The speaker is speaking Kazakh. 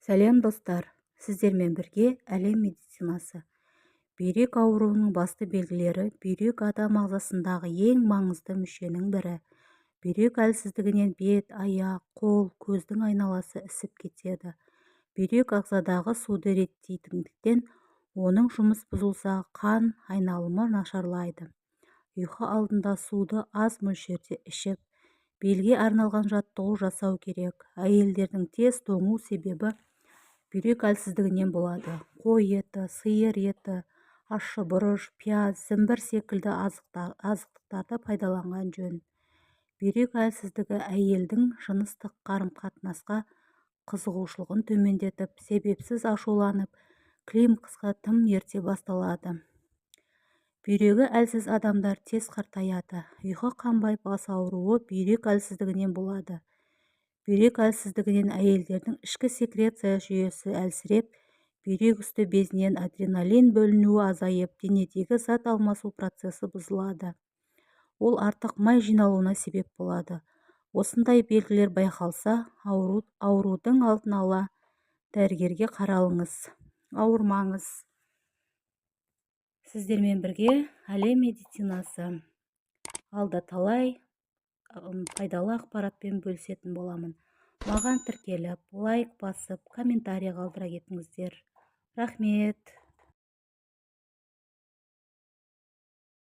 Сәлем достар, сіздермен бірге әлем медицинасы. Бүйрек ауруының басты белгілері: бүйрек адам ағзасындағы ең маңызды мүшенің бірі. Бүйрек әлсіздігінен бет, аяқ, қол, көздің айналасы ісіп кетеді. Бүйрек ағзадағы суды реттейтіндіктен, оның жұмыс бұзылса, қан айналымы нашарлайды. Ұйқы алдында суды аз мөлшерде ішіп, белге арналған жаттығу жасау керек. Әйелдердің тез тоңу себебі бүйрек әлсіздігінен болады. Қой еті, сиыр еті, ащы бұрыш, пияз, зімбір секілді азықтарды пайдаланған жөн. Бүйрек әлсіздігі әйелдің жыныстық қарым-қатынасқа қызығушылығын төмендетіп, себепсіз ашуланып, климаксқа тым ерте басталады. Бүйрегі әлсіз адамдар тез қартаяды. Ұйқы қанбай бас ауруы бүйрек әлсіздігінен болады. Бүйрек әлсіздігінен әйелдердің ішкі секреция жүйесі әлсіреп, бүйрек үсті безінен адреналин бөлінуі азайып, денедегі зат алмасу процесі бұзылады. Ол артық май жиналуына себеп болады. Осындай белгілер байқалса, аурудың алдын ала дәрігерге қаралыңыз. Ауырмаңыз. Сіздермен бірге әлем медицинасы. Алда талай пайдалы ақпаратпен бөлісетін боламын. Маған тіркеліп, лайк басып, комментарий қалдыра кетіңіздер. Рахмет.